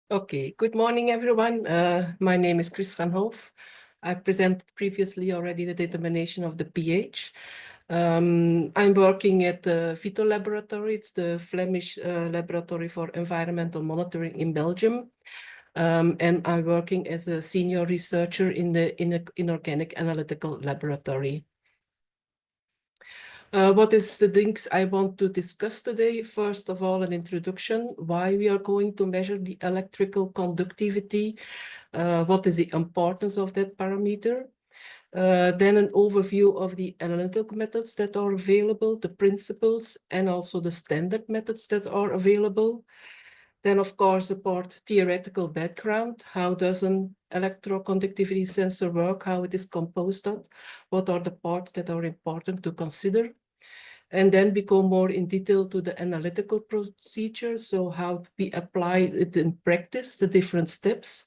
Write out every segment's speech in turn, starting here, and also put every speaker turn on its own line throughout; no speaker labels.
Okay, good morning, everyone. My name is Chris van Hoof. I presented previously already the determination of the pH. I'm working at the Vito Laboratory. It's the Flemish Laboratory for Environmental Monitoring in Belgium. And I'm working as a senior researcher in the Inorganic Analytical Laboratory. What is the things I want to discuss today? First of all, an introduction, why we are going to measure the electrical conductivity, what is the importance of that parameter. Then an overview of the analytical methods that are available, the principles, and also the standard methods that are available. Then, of course, the part theoretical background. How does an electroconductivity sensor work? How it is composed of? What are the parts that are important to consider? And then we go more in detail to the analytical procedure. So how we apply it in practice, the different steps.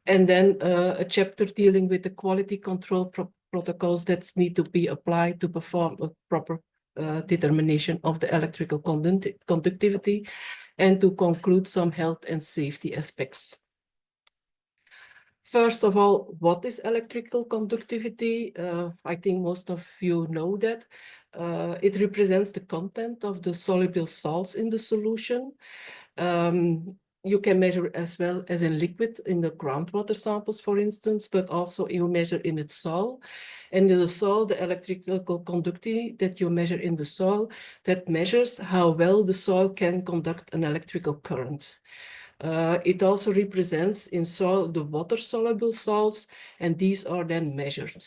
And then a chapter dealing with the quality control protocols that need to be applied to perform a proper determination of the electrical conductivity, and to conclude some health and safety aspects. First of all, what is electrical conductivity? I think most of you know that. It represents the content of the soluble salts in the solution. You can measure as well as in liquid in the groundwater samples, for instance, but also you measure in its soil. And in the soil, the electrical conductivity that you measure in the soil, that measures how well the soil can conduct an electrical current. It also represents in soil the water-soluble salts, and these are then measured.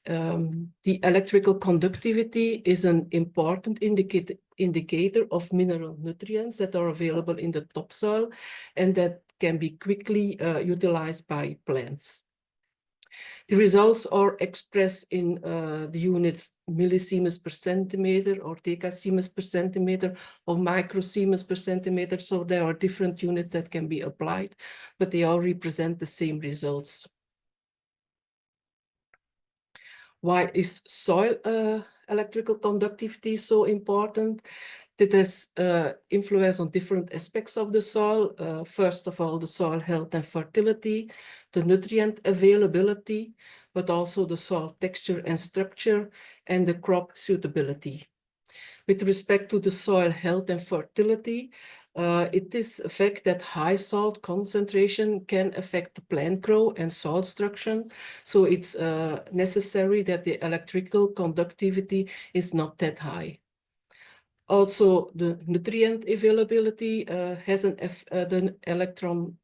The electrical conductivity is an important indicator of mineral nutrients that are available in the topsoil and that can be quickly utilized by plants. The results are expressed in the units millisiemens per centimeter or decasiemens per centimeter or microsiemens per centimeter. So there are different units that can be applied, but they all represent the same results. Why is soil electrical conductivity so important? It has influence on different aspects of the soil. First of all, the soil health and fertility, the nutrient availability, but also the soil texture and structure, and the crop suitability. With respect to the soil health and fertility, it is a fact that high salt concentration can affect the plant growth and soil structure. So it's necessary that the electrical conductivity is not that high. Also, the nutrient availability the electron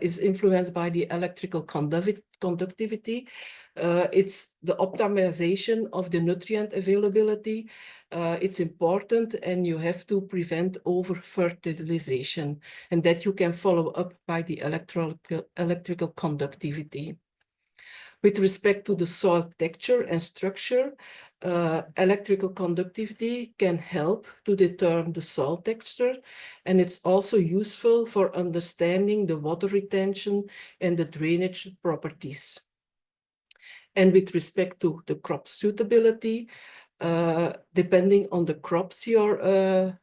is influenced by the electrical conductivity. It's the optimization of the nutrient availability. It's important, and you have to prevent over-fertilization, and that you can follow up by the electrical conductivity. With respect to the soil texture and structure, electrical conductivity can help to determine the soil texture, and it's also useful for understanding the water retention and the drainage properties. And with respect to the crop suitability, depending on the crops you're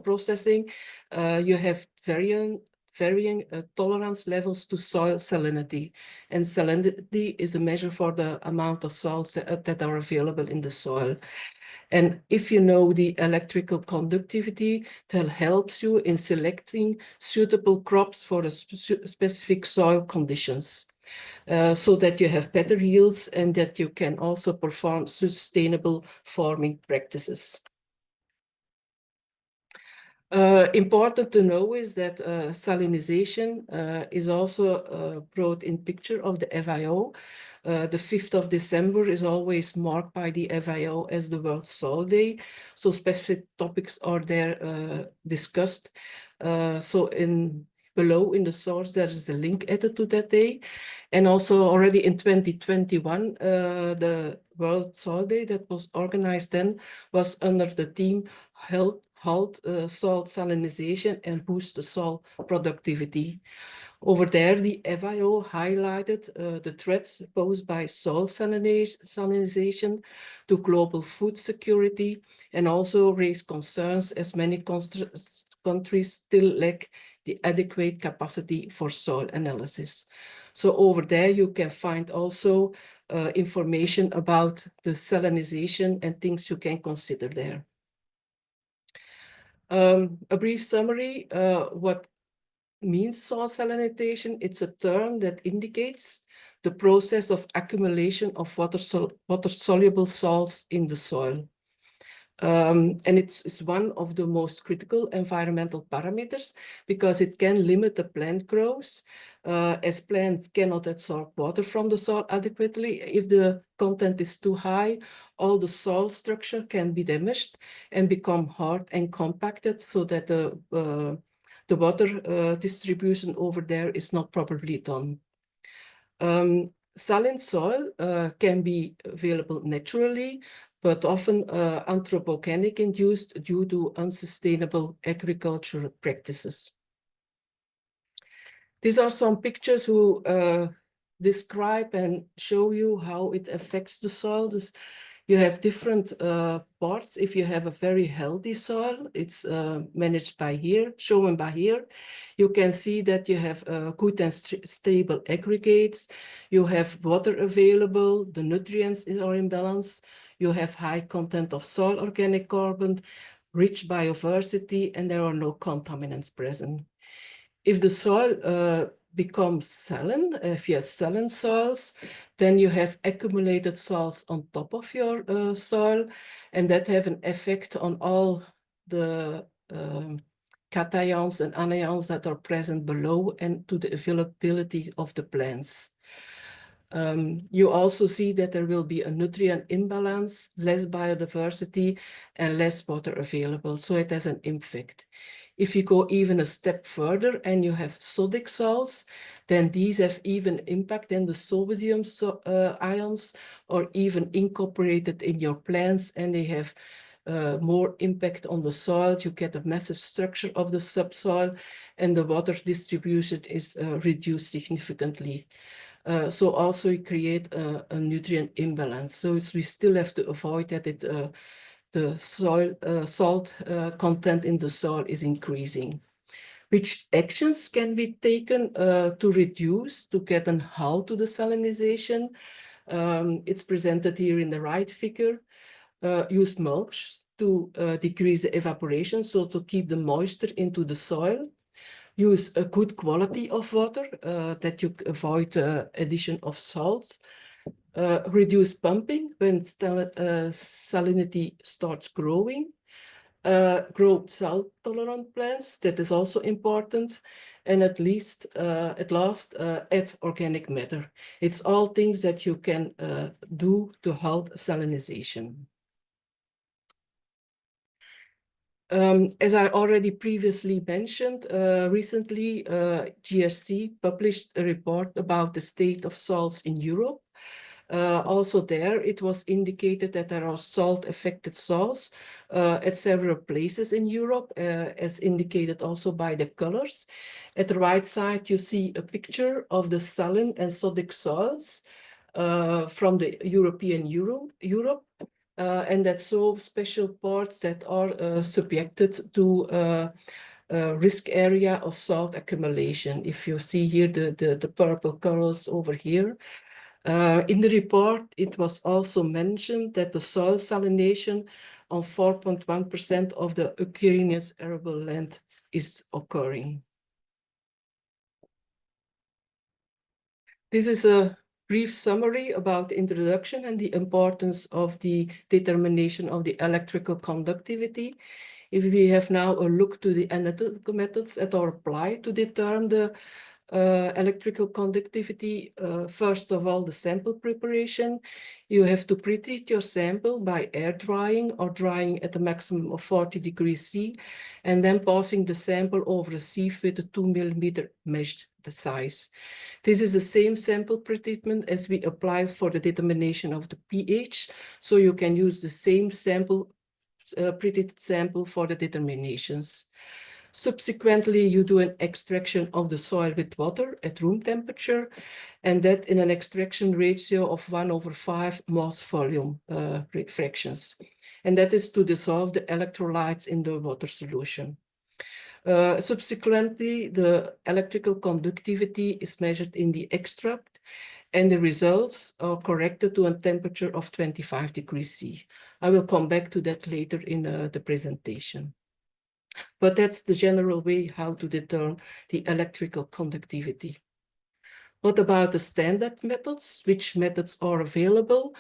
processing, you have varying tolerance levels to soil salinity. And salinity is a measure for the amount of salts that are available in the soil. And if you know the electrical conductivity, that helps you in selecting suitable crops for the specific soil conditions. So that you have better yields and that you can also perform sustainable farming practices. Important to know is that salinization is also brought in picture of the FAO. The 5th of December is always marked by the FAO as the World Soil Day. So specific topics are there discussed. So below in the source, there is the link added to that day. And also already in 2021, the World Soil Day that was organized then was under the theme halt salt salinization and boost the soil productivity. Over there, the FAO highlighted the threats posed by soil salinization to global food security, and also raised concerns as many countries still lack the adequate capacity for soil analysis. So over there, you can find also information about the salinization and things you can consider there. A brief summary, what means soil salinization? It's a term that indicates the process of accumulation of water-soluble salts in the soil. And it's one of the most critical environmental parameters because it can limit the plant growth, as plants cannot absorb water from the soil adequately. If the content is too high, all the soil structure can be damaged and become hard and compacted so that the water distribution over there is not properly done. Saline soil can be available naturally, but often anthropogenic induced due to unsustainable agricultural practices. These are some pictures who describe and show you how it affects the soil. You have different parts. If you have a very healthy soil, it's managed by here, shown by here. You can see that you have good and stable aggregates. You have water available, the nutrients are in balance. You have high content of soil organic carbon, rich biodiversity, and there are no contaminants present. If the soil becomes saline, if you have saline soils, then you have accumulated salts on top of your soil, and that have an effect on all the cations and anions that are present below and to the availability of the plants. You also see that there will be a nutrient imbalance, less biodiversity, and less water available, so it has an impact. If you go even a step further and you have sodic salts, then these have even impact in the sodium ions or even incorporated in your plants, and they have more impact on the soil. You get a massive structure of the subsoil, and the water distribution is reduced significantly. So also you create a nutrient imbalance. So we still have to avoid that the soil salt content in the soil is increasing. Which actions can be taken to reduce, to get a halt to the salinization? It's presented here in the right figure. Use mulch to decrease the evaporation, so to keep the moisture into the soil. Use a good quality of water, that you avoid addition of salts. Reduce pumping when salinity starts growing. Grow salt-tolerant plants, that is also important. And at last, add organic matter. It's all things that you can do to halt salinization. As I already previously mentioned, recently GSC published a report about the state of salts in Europe. Also there, it was indicated that there are salt-affected salts at several places in Europe, as indicated also by the colors. At the right side, you see a picture of the saline and sodic salts from the European Europe. And that's so special parts that are subjected to risk area of salt accumulation. If you see here the purple colors over here. In the report, it was also mentioned that the soil salination on 4.1% of the Ukrainian arable land is occurring. This is a brief summary about the introduction and the importance of the determination of the electrical conductivity. If we have now a look to the analytical methods that are applied to determine the electrical conductivity, first of all, the sample preparation. You have to pre-treat your sample by air drying or drying at a maximum of 40 degrees C, and then passing the sample over a sieve with a 2 millimeter mesh size. This is the same sample pretreatment as we applied for the determination of the pH, so you can use the same sample, pre-treated sample for the determinations. Subsequently, you do an extraction of the soil with water at room temperature, and that in an extraction ratio of 1/5 mass volume fractions. And that is to dissolve the electrolytes in the water solution. Subsequently, the electrical conductivity is measured in the extract, and the results are corrected to a temperature of 25 degrees C. I will come back to that later in the presentation. But that's the general way how to determine the electrical conductivity. What about the standard methods? Which methods are available?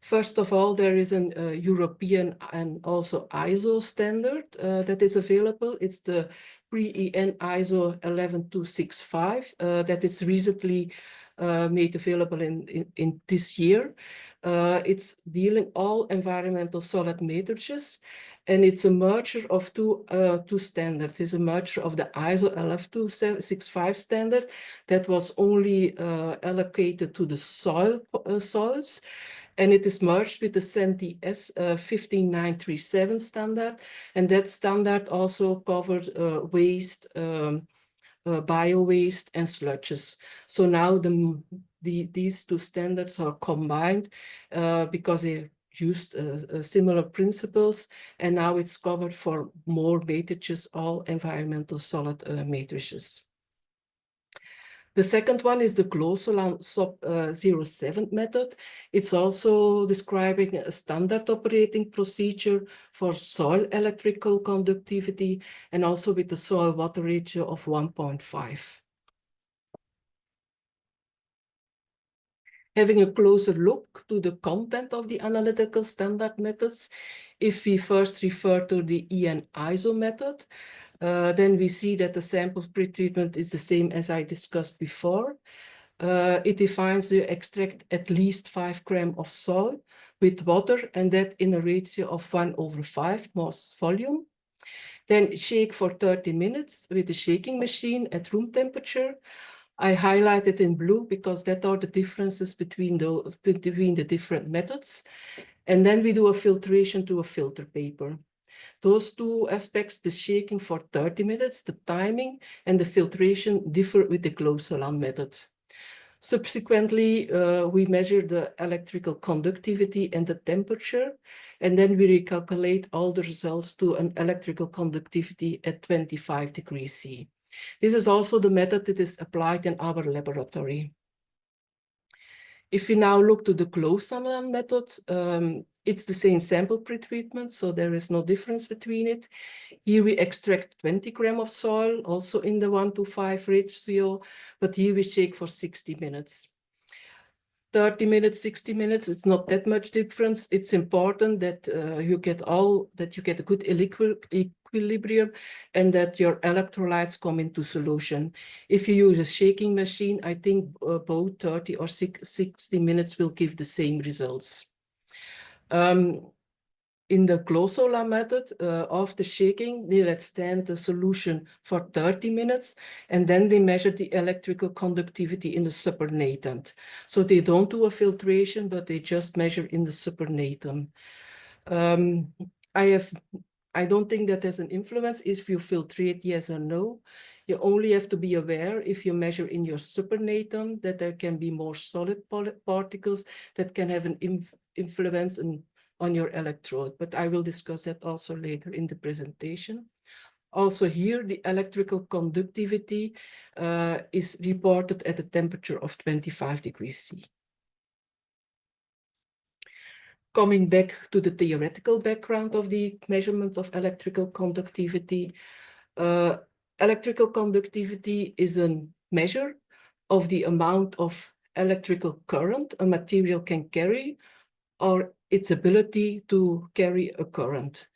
First of all, there is an European and also ISO standard that is available. It's the pre-EN ISO 11265 that is recently made available in this year. It's dealing all environmental solid matrices, and it's a merger of two standards. It's a merger of the ISO 11265 standard that was only allocated to the soils, and it is merged with the CENTI S 15937 standard, and that standard also covers waste, bio-waste, and sludges. So now these two standards are combined because they used similar principles, and now it's covered for more matrices, all environmental solid matrices. The second one is the GLOSOLAN SOP 07 method. It's also describing a standard operating procedure for soil electrical conductivity and also with the soil water ratio of 1.5. Having a closer look to the content of the analytical standard methods, if we first refer to the EN ISO method, then we see that the sample pretreatment is the same as I discussed before. It defines to extract at least 5 grams of soil with water, and that in a ratio of 1/5 mass volume. Then shake for 30 minutes with the shaking machine at room temperature. I highlighted in blue because that are the differences between the different methods. And then we do a filtration to a filter paper. Those two aspects, the shaking for 30 minutes, the timing, and the filtration differ with the GLOSOLAN method. Subsequently, we measure the electrical conductivity and the temperature, and then we recalculate all the results to an electrical conductivity at 25 degrees C. This is also the method that is applied in our laboratory. If we now look to the GLOSOLAN method, it's the same sample pretreatment, so there is no difference between it. Here we extract 20 grams of soil, also in the 1:5 ratio, but here we shake for 60 minutes. 30 minutes, 60 minutes, it's not that much difference. It's important that you get a good equilibrium and that your electrolytes come into solution. If you use a shaking machine, I think both 30 or 60 minutes will give the same results. In the GLOSOLAN method, after shaking, they let stand the solution for 30 minutes, and then they measure the electrical conductivity in the supernatant. So they don't do a filtration, but they just measure in the supernatant. I don't think that has an influence if you filtrate, yes or no. You only have to be aware if you measure in your supernatant that there can be more solid particles that can have an influence on your electrode, but I will discuss that also later in the presentation. Also here, the electrical conductivity is reported at a temperature of 25 degrees C. Coming back to the theoretical background of the measurements of electrical conductivity, electrical conductivity is a measure of the amount of electrical current a material can carry, or its ability to carry a current.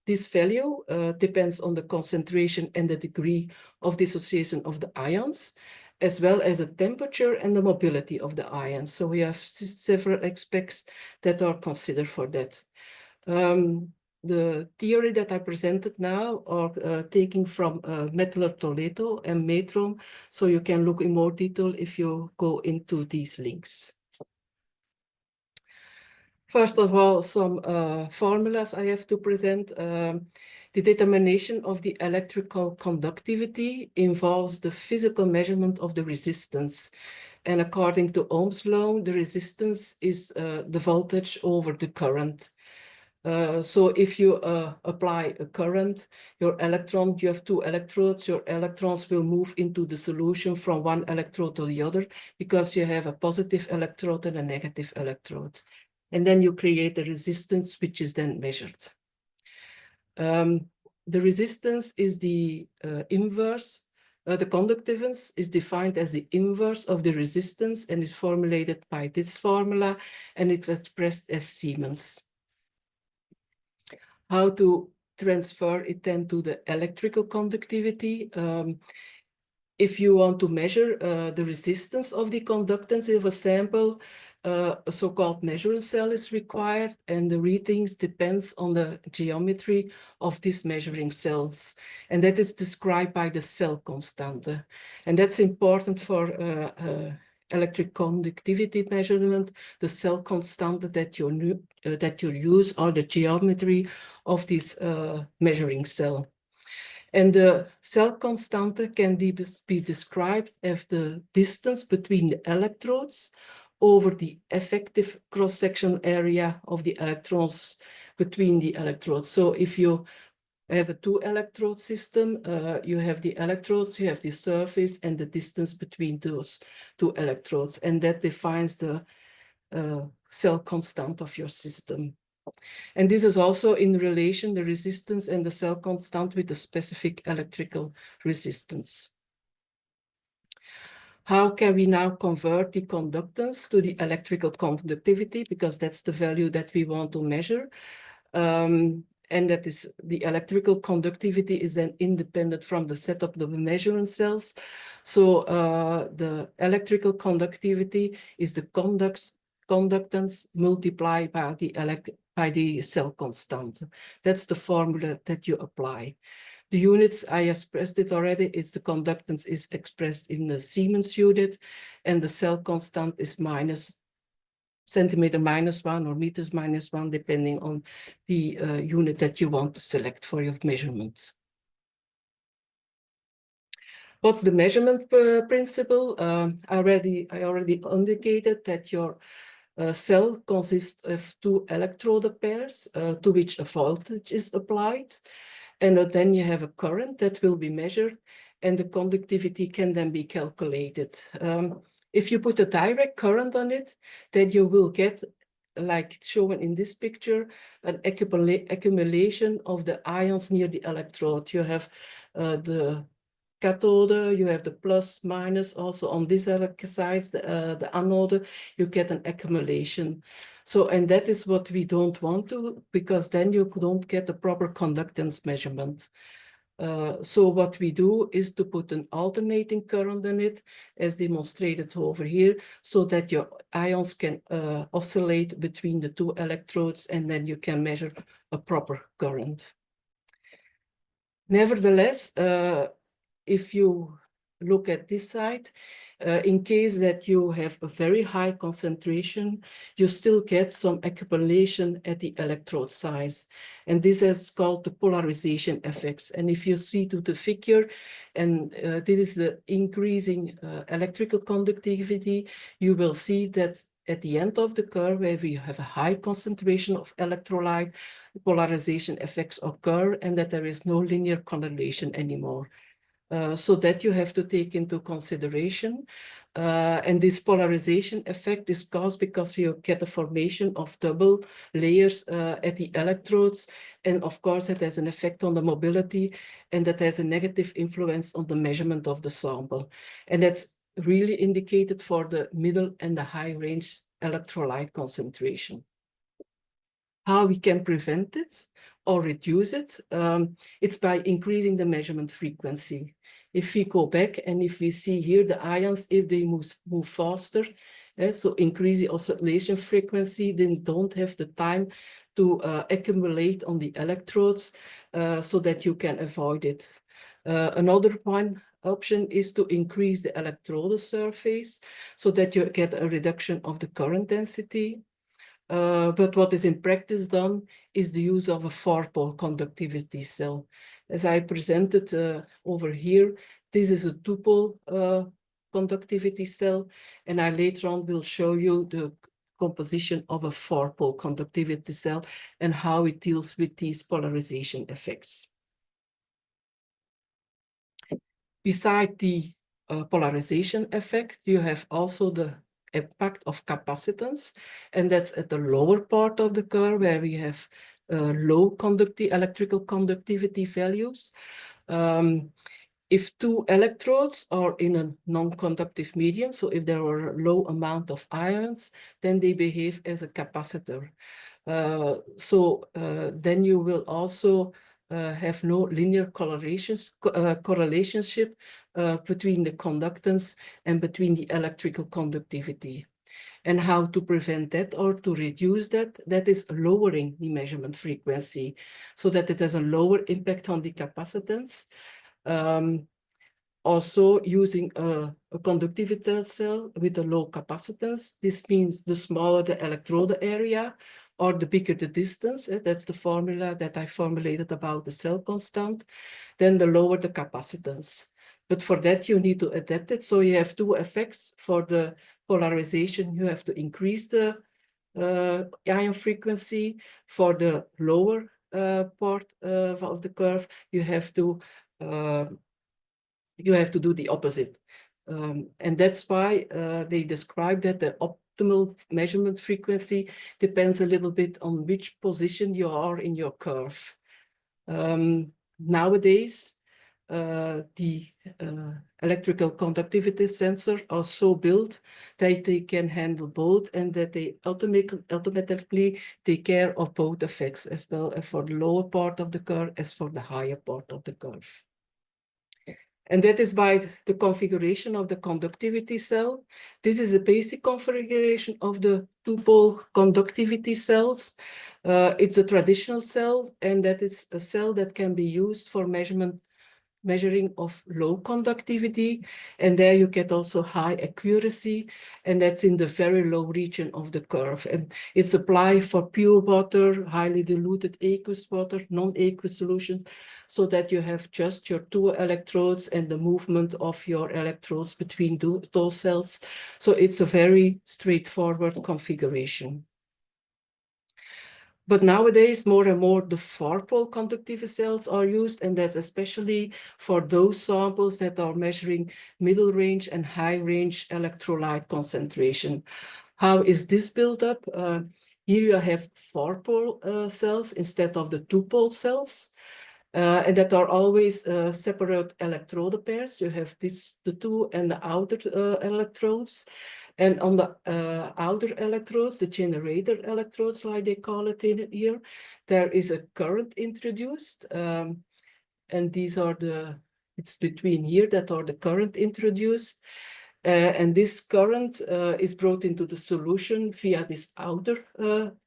This value depends on the concentration and the degree of dissociation of the ions, as well as the temperature and the mobility of the ions. So we have several aspects that are considered for that. The theory that I presented now are taken from Mettler Toledo and Metron, so you can look in more detail if you go into these links. First of all, some formulas I have to present. The determination of the electrical conductivity involves the physical measurement of the resistance. And according to Ohm's law, the resistance is the voltage over the current. So if you apply a current, you have two electrodes, your electrons will move into the solution from one electrode to the other because you have a positive electrode and a negative electrode. And then you create a resistance, which is then measured. The resistance is the inverse. The conductivance is defined as the inverse of the resistance and is formulated by this formula, and it's expressed as Siemens. How to transfer it then to the electrical conductivity? If you want to measure the resistance of the conductance of a sample, a so-called measuring cell is required, and the readings depends on the geometry of these measuring cells. And that is described by the cell constante. And that's important for electric conductivity measurement. The cell constante that you use or the geometry of this measuring cell. And the cell constante can be described as the distance between the electrodes over the effective cross-section area of the electrons between the electrodes. So if you have a two-electrode system, you have the electrodes, you have the surface, and the distance between those two electrodes. And that defines the cell constant of your system. And this is also in relation, the resistance and the cell constant with the specific electrical resistance. How can we now convert the conductance to the electrical conductivity? Because that's the value that we want to measure. And that is the electrical conductivity is then independent from the setup of the measuring cells. So the electrical conductivity is the conductance multiplied by the cell constant. That's the formula that you apply. The units, I expressed it already, it's the conductance is expressed in the Siemens unit, and the cell constant is centimeter -1 or meters -1, depending on the unit that you want to select for your measurement. What's the measurement principle? I already indicated that your cell consists of two electrode pairs to which a voltage is applied. And then you have a current that will be measured, and the conductivity can then be calculated. If you put a direct current on it, then you will get, like shown in this picture, an accumulation of the ions near the electrode. You have the cathode, you have the plus, minus, also on this side, the anode, you get an accumulation. So, and that is what we don't want to, because then you don't get a proper conductance measurement. So what we do is to put an alternating current in it, as demonstrated over here, so that your ions can oscillate between the two electrodes, and then you can measure a proper current. Nevertheless, if you look at this side, in case that you have a very high concentration, you still get some accumulation at the electrode size. And this is called the polarization effects. And if you see to the figure, and this is the increasing electrical conductivity, you will see that at the end of the curve, where we have a high concentration of electrolyte, polarization effects occur, and that there is no linear correlation anymore. So that you have to take into consideration. And this polarization effect is caused because you get a formation of double layers at the electrodes. And of course, it has an effect on the mobility, and that has a negative influence on the measurement of the sample. And that's really indicated for the middle and the high range electrolyte concentration. How we can prevent it or reduce it, it's by increasing the measurement frequency. If we go back and if we see here the ions, if they move faster, so increase the oscillation frequency, then don't have the time to accumulate on the electrodes so that you can avoid it. Another option is to increase the electrode surface so that you get a reduction of the current density. But what is in practice done is the use of a 4-pole conductivity cell. As I presented over here, this is a 2-pole conductivity cell, and I later on will show you the composition of a 4-pole conductivity cell and how it deals with these polarization effects. Beside the polarization effect, you have also the impact of capacitance, and that's at the lower part of the curve where we have low electrical conductivity values. If two electrodes are in a non-conductive medium, so if there are a low amount of ions, then they behave as a capacitor. Then you will also have no linear correlationship between the conductance and between the electrical conductivity. And how to prevent that or to reduce that, that is lowering the measurement frequency so that it has a lower impact on the capacitance. Also using a conductivity cell with a low capacitance. This means the smaller the electrode area or the bigger the distance. That's the formula that I formulated about the cell constant. Then the lower the capacitance. But for that, you need to adapt it. So you have two effects. For the polarization, you have to increase the ion frequency. For the lower part of the curve, you have to do the opposite. And that's why they describe that the optimal measurement frequency depends a little bit on which position you are in your curve. Nowadays, the electrical conductivity sensors are so built that they can handle both and that they automatically take care of both effects, as well as for the lower part of the curve as for the higher part of the curve. And that is by the configuration of the conductivity cell. This is a basic configuration of the two-pole conductivity cells. It's a traditional cell, and that is a cell that can be used for measuring of low conductivity, and there you get also high accuracy, and that's in the very low region of the curve. And it's applied for pure water, highly diluted aqueous water, non-aqueous solutions, so that you have just your two electrodes and the movement of your electrodes between those cells. So it's a very straightforward configuration. But nowadays, more and more, the 4-pole conductivity cells are used, and that's especially for those samples that are measuring middle range and high range electrolyte concentration. How is this built up? Here you have 4-pole cells instead of the 2-pole cells, and that are always separate electrode pairs. You have the two and the outer electrodes. And on the outer electrodes, the generator electrodes, like they call it in here, there is a current introduced. And these are it's between here that are the current introduced. And this current is brought into the solution via this outer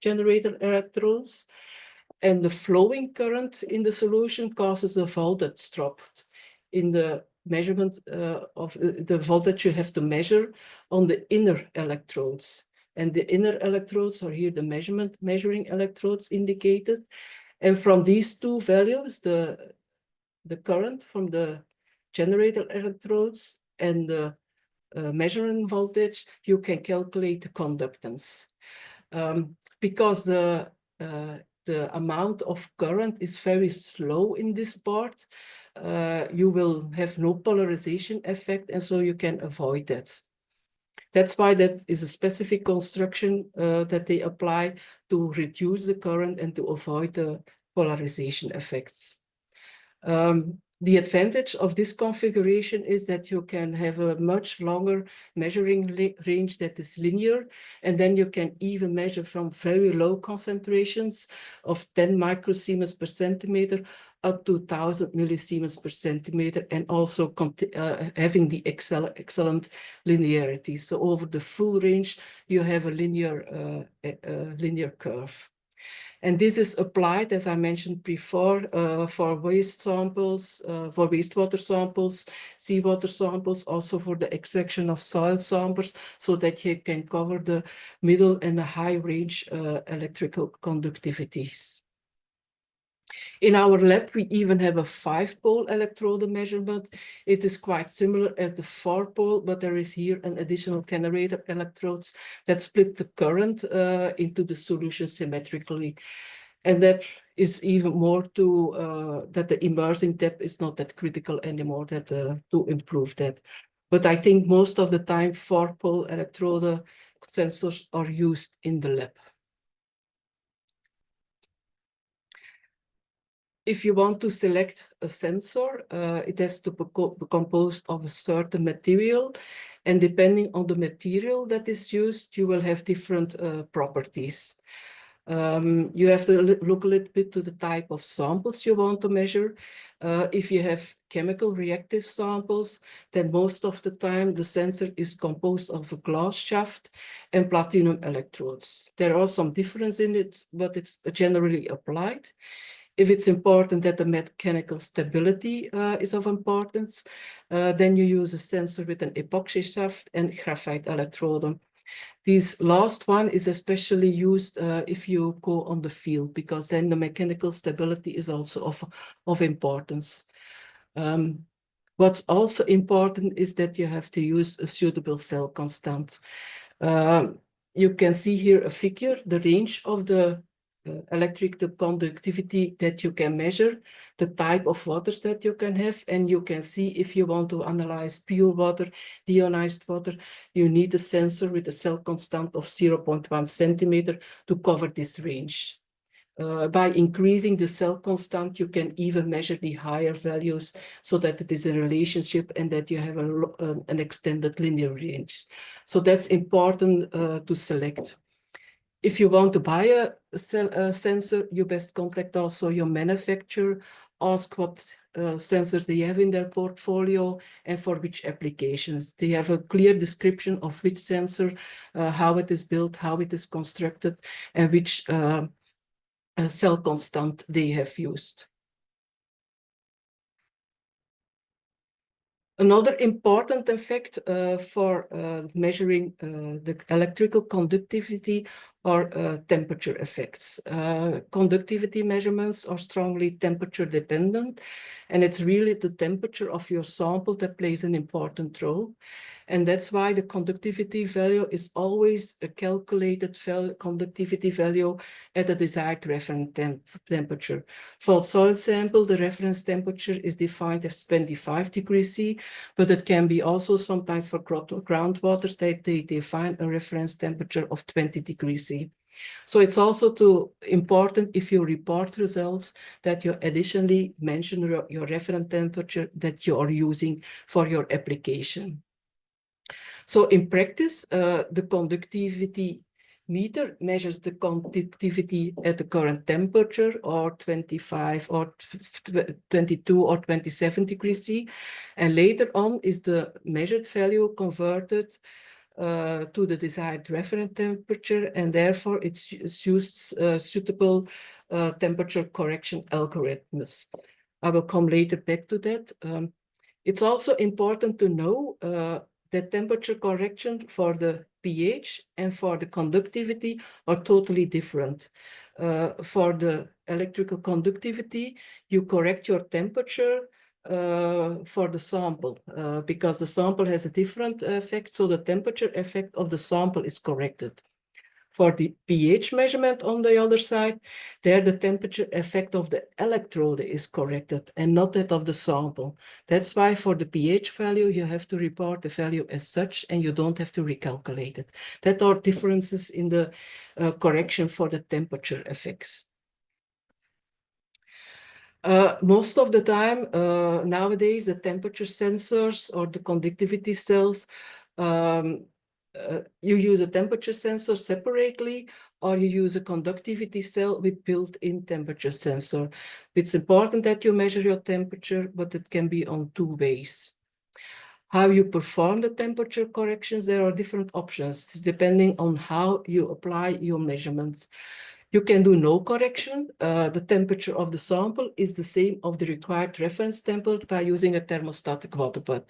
generator electrodes. And the flowing current in the solution causes a voltage drop in the measurement of the voltage you have to measure on the inner electrodes. And the inner electrodes are here the measuring electrodes indicated. And from these two values, the current from the generator electrodes and the measuring voltage, you can calculate the conductance. Because the amount of current is very slow in this part, you will have no polarization effect, and so you can avoid that. That's why that is a specific construction that they apply to reduce the current and to avoid the polarization effects. The advantage of this configuration is that you can have a much longer measuring range that is linear, and then you can even measure from very low concentrations of 10 microsiemens per centimeter up to 1000 millisiemens per centimeter, and also having the excellent linearity. So over the full range, you have a linear curve. And this is applied, as I mentioned before, for waste samples, for wastewater samples, seawater samples, also for the extraction of soil samples, so that you can cover the middle and the high range electrical conductivities. In our lab, we even have a 5-pole electrode measurement. It is quite similar as the 4-pole, but there is here an additional generator electrodes that split the current into the solution symmetrically. And that is even more to that the immersing depth is not that critical anymore, that to improve that. But I think most of the time 4-pole electrode sensors are used in the lab. If you want to select a sensor, it has to be composed of a certain material. And depending on the material that is used, you will have different properties. You have to look a little bit to the type of samples you want to measure. If you have chemical reactive samples, then most of the time the sensor is composed of a glass shaft and platinum electrodes. There are some difference in it, but it's generally applied. If it's important that the mechanical stability is of importance, then you use a sensor with an epoxy shaft and graphite electrode. This last one is especially used if you go on the field, because then the mechanical stability is also of importance. What's also important is that you have to use a suitable cell constant. You can see here a figure, the range of the electrical conductivity that you can measure, the type of waters that you can have, and you can see if you want to analyze pure water, deionized water, you need a sensor with a cell constant of 0.1 centimeter to cover this range. By increasing the cell constant, you can even measure the higher values so that it is a relationship and that you have an extended linear range. So that's important to select. If you want to buy a sensor, you best contact also your manufacturer, ask what sensors they have in their portfolio and for which applications. They have a clear description of which sensor, how it is built, how it is constructed, and which cell constant they have used. Another important effect for measuring the electrical conductivity are temperature effects. Conductivity measurements are strongly temperature dependent, and it's really the temperature of your sample that plays an important role. And that's why the conductivity value is always a calculated conductivity value at a desired reference temperature. For soil sample, the reference temperature is defined as 25 degrees C, but it can be also sometimes for groundwater that they define a reference temperature of 20 degrees C. So it's also important if you report results that you additionally mention your reference temperature that you are using for your application. So in practice, the conductivity meter measures the conductivity at the current temperature, or 25 or 22 or 27 degrees C. And later on is the measured value converted to the desired reference temperature, and therefore it's used suitable temperature correction algorithms. I will come later back to that. It's also important to know that temperature correction for the pH and for the conductivity are totally different. For the electrical conductivity, you correct your temperature for the sample because the sample has a different effect, so the temperature effect of the sample is corrected. For the pH measurement on the other side, there the temperature effect of the electrode is corrected and not that of the sample. That's why for the pH value, you have to report the value as such and you don't have to recalculate it. That are differences in the correction for the temperature effects. Most of the time, nowadays, the temperature sensors or the conductivity cells, you use a temperature sensor separately, or you use a conductivity cell with built-in temperature sensor. It's important that you measure your temperature, but it can be on two ways. How you perform the temperature corrections, there are different options depending on how you apply your measurements. You can do no correction. The temperature of the sample is the same of the required reference temperature by using a thermostatic water bath.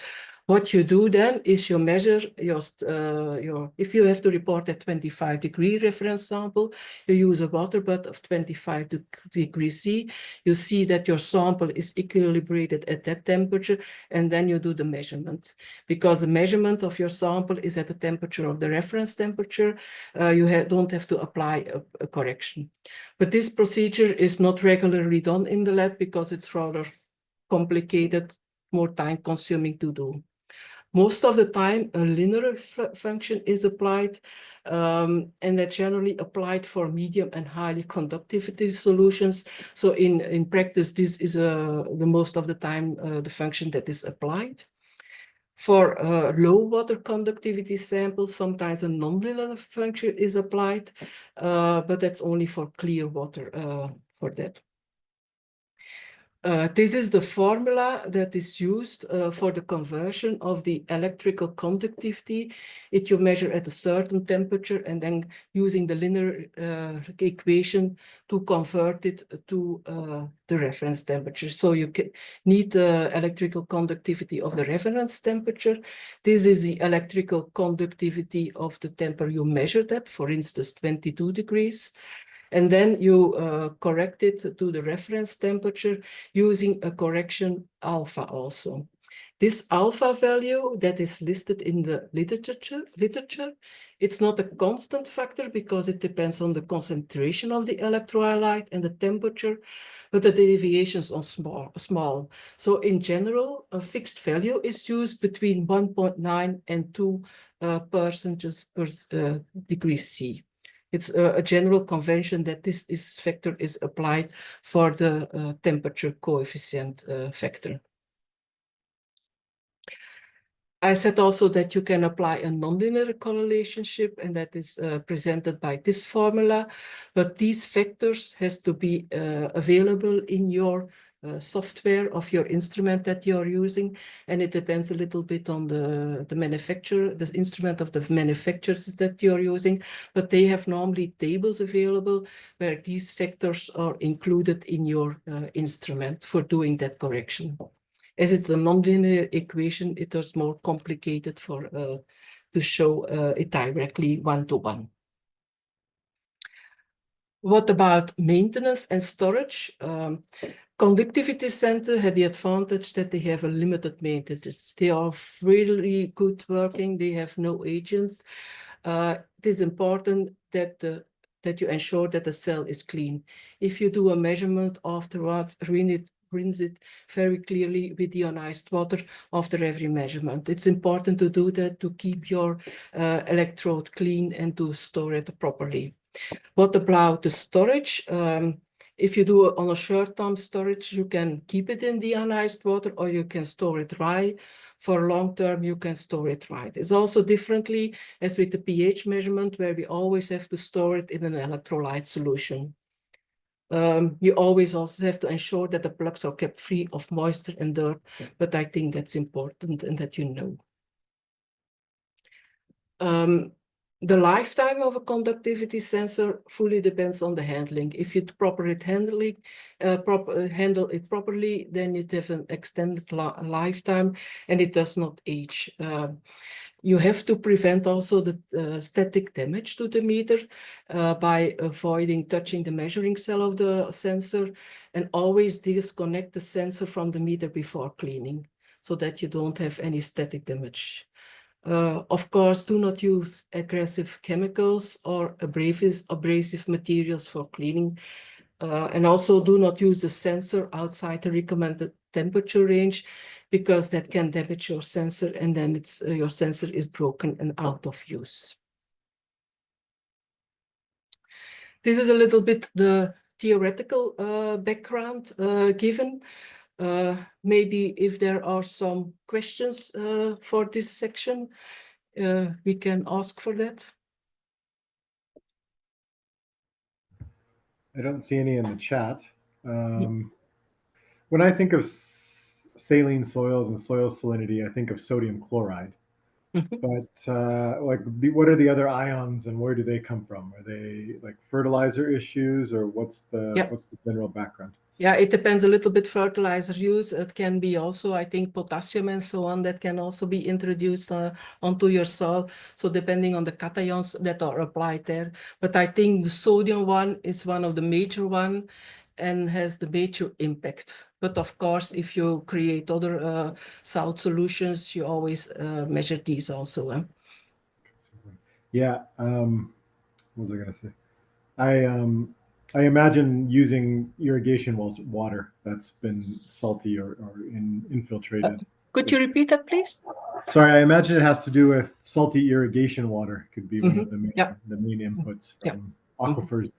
What you do then is you measure if you have to report a 25-degree reference sample, you use a water butt of 25 degrees C. You see that your sample is equilibrated at that temperature, and then you do the measurement. Because the measurement of your sample is at the temperature of the reference temperature, you don't have to apply a correction. But this procedure is not regularly done in the lab because it's rather complicated, more time-consuming to do. Most of the time, a linear function is applied, and that's generally applied for medium and highly conductivity solutions. So in practice, this is the most of the time the function that is applied. For low water conductivity samples, sometimes a nonlinear function is applied, but that's only for clear water for that. This is the formula that is used for the conversion of the electrical conductivity. You measure at a certain temperature and then using the linear equation to convert it to the reference temperature. So you need the electrical conductivity of the reference temperature. This is the electrical conductivity of the temperature you measured at, for instance, 22 degrees. And then you correct it to the reference temperature using a correction alpha also. This alpha value that is listed in the literature, it's not a constant factor because it depends on the concentration of the electrolyte and the temperature, but the deviations are small. So in general, a fixed value is used between 1.9 and 2 percentages per degree C. It's a general convention that this factor is applied for the temperature coefficient factor. I said also that you can apply a nonlinear correlationship, and that is presented by this formula, but these factors has to be available in your software of your instrument that you're using, and it depends a little bit on the manufacturer, the instrument of the manufacturers that you're using, but they have normally tables available where these factors are included in your instrument for doing that correction. As it's a nonlinear equation, it is more complicated to show it directly one-to-one. What about maintenance and storage? Conductivity center had the advantage that they have a limited maintenance. They are really good working. They have no agents. It is important that you ensure that the cell is clean. If you do a measurement afterwards, rinse it very clearly with deionized water after every measurement. It's important to do that to keep your electrode clean and to store it properly. What about the storage? If you do it on a short-term storage, you can keep it in deionized water or you can store it dry. For long-term, you can store it dry. It's also differently as with the pH measurement, where we always have to store it in an electrolyte solution. You always also have to ensure that the plugs are kept free of moisture and dirt, but I think that's important and that you know. The lifetime of a conductivity sensor fully depends on the handling. If you handle it properly, then you have an extended lifetime and it does not age. You have to prevent also the static damage to the meter by avoiding touching the measuring cell of the sensor, and always disconnect the sensor from the meter before cleaning so that you don't have any static damage. Of course, do not use aggressive chemicals or abrasive materials for cleaning. And also do not use the sensor outside the recommended temperature range, because that can damage your sensor and then your sensor is broken and out of use. This is a little bit the theoretical background given. Maybe if there are some questions for this section, we can ask for that.
I don't see any in the chat. When I think of saline soils and soil salinity, I think of sodium chloride. But what are the other ions and where do they come from? Are they like fertilizer issues, or what's the general background?
Yeah, it depends a little bit fertilizer use. It can be also, I think, potassium and so on that can also be introduced onto your soil. So depending on the cations that are applied there. But I think the sodium one is one of the major one and has the major impact. But of course, if you create other salt solutions, you always measure these also.
Yeah. What was I going to say? I imagine using irrigation water that's been salty or infiltrated.
Could you repeat that, please?
Sorry, I imagine it has to do with salty irrigation water. Could be one of
Yeah.
the main inputs
Yeah.
from aquifers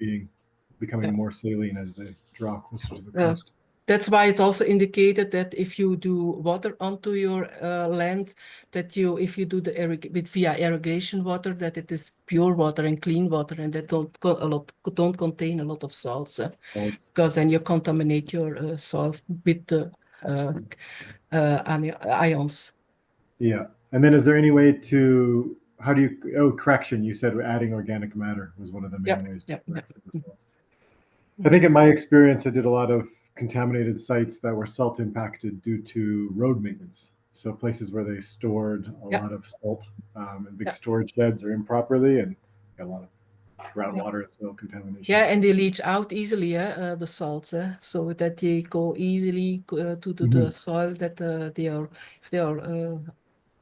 becoming
Yeah.
more saline as they draw closer to the
Uh,
coast.
That's why it also indicated that if you do water onto your land, that if you do via irrigation water, that it is pure water and clean water, and that don't contain a lot of salts, because then you contaminate your soil with the ions.
Yeah, and then is there any way to correction? You said adding organic matter was one of the main ways to correct the salts. I think in my experience, I did a lot of contaminated sites that were salt impacted due to road maintenance. So places where they stored a lot of salt in big storage sheds or improperly, and a lot of groundwater and soil contamination.
Yeah, and they leach out easily, the salts, so that they go easily to the soil that if they are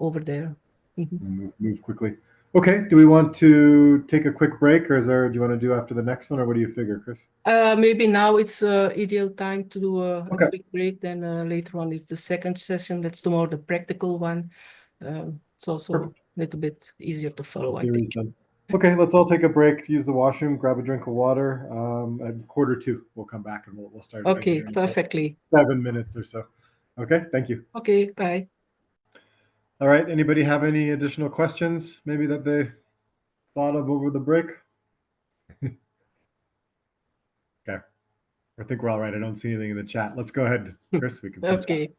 over there.
Move quickly. Okay, do we want to take a quick break, or do you want to do after the next one, or what do you figure, Chris?
Maybe now it's ideal time to do a quick break. Then later on is the second session. That's the more the practical one. It's also a little bit easier to follow, I think.
Done. Okay, let's all take a break, use the washroom, grab a drink of water. At 1:45, we'll come back and we'll start.
Okay, perfectly.
7 minutes or so. Okay, thank you.
Okay, bye.
All right, anybody have any additional questions maybe that they thought of over the break? Okay, I think we're all right. I don't see anything in the chat. Let's go ahead, Chris. We can.
Okay.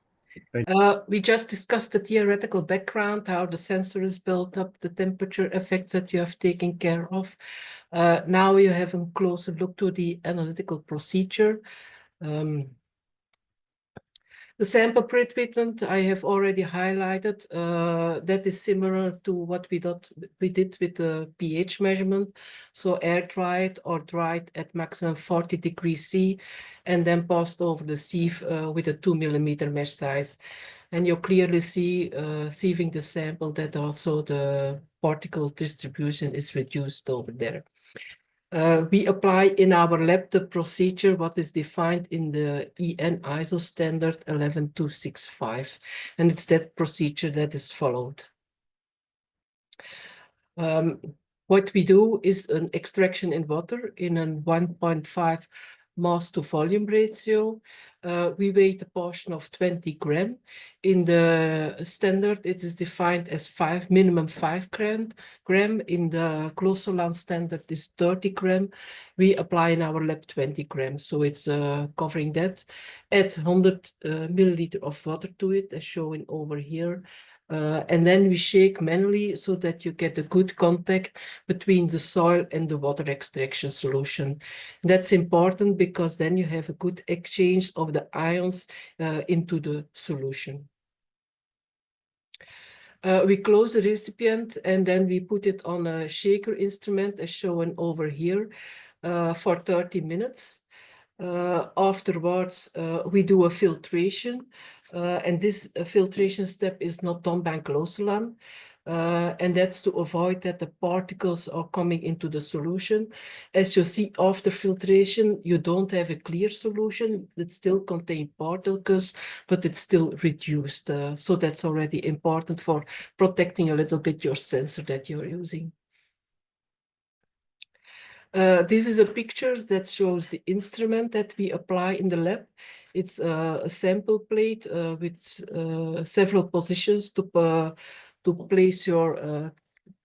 We just discussed the theoretical background, how the sensor is built up, the temperature effects that you have taken care of. Now you have a closer look to the analytical procedure. The sample pre-treatment I have already highlighted. That is similar to what we did with the pH measurement. So air dried or dried at maximum 40 degrees C, and then passed over the sieve with a 2 millimeter mesh size. And you clearly see sieving the sample that also the particle distribution is reduced over there. We apply in our lab the procedure what is defined in the EN ISO standard 11265, and it's that procedure that is followed. What we do is an extraction in water in a 1.5 mass to volume ratio. We weigh a portion of 20 gram. In the standard, it is defined as minimum 5 gram. In the GLOSOLAN standard is 30 gram. We apply in our lab 20 grams, so it's covering that. Add 100 milliliter of water to it, as shown over here. And then we shake manually so that you get a good contact between the soil and the water extraction solution. That's important because then you have a good exchange of the ions into the solution. We close the recipient and then we put it on a shaker instrument as shown over here for 30 minutes. Afterwards, we do a filtration, and this filtration step is not done by GLOSOLAN, and that's to avoid that the particles are coming into the solution. As you see, after filtration, you don't have a clear solution. It still contains particles, but it's still reduced. So that's already important for protecting a little bit your sensor that you're using. This is a picture that shows the instrument that we apply in the lab. It's a sample plate with several positions to place your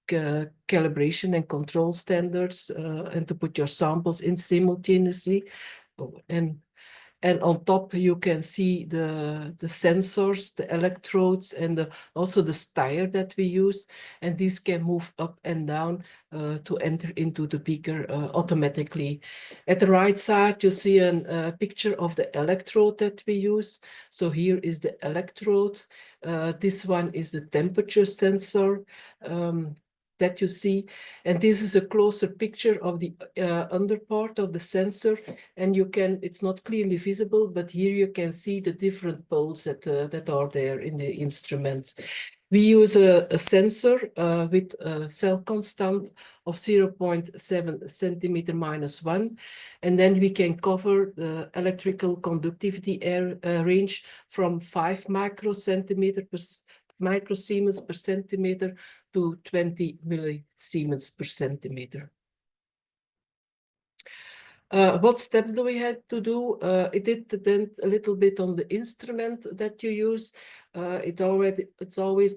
calibration and control standards and to put your samples in simultaneously. And And on top, you can see the sensors, the electrodes, and also the styre that we use. And these can move up and down to enter into the beaker automatically. At the right side, you see a picture of the electrode that we use. So here is the electrode. This one is the temperature sensor that you see. And this is a closer picture of the under part of the sensor. And you can, it's not clearly visible, but here you can see the different poles that are there in the instruments. We use a sensor with a cell constant of 0.7 centimeter minus 1. And then we can cover the electrical conductivity range from 5 microsiemens per centimeter to 20 millisiemens per centimeter. What steps do we have to do? It depends a little bit on the instrument that you use. It's always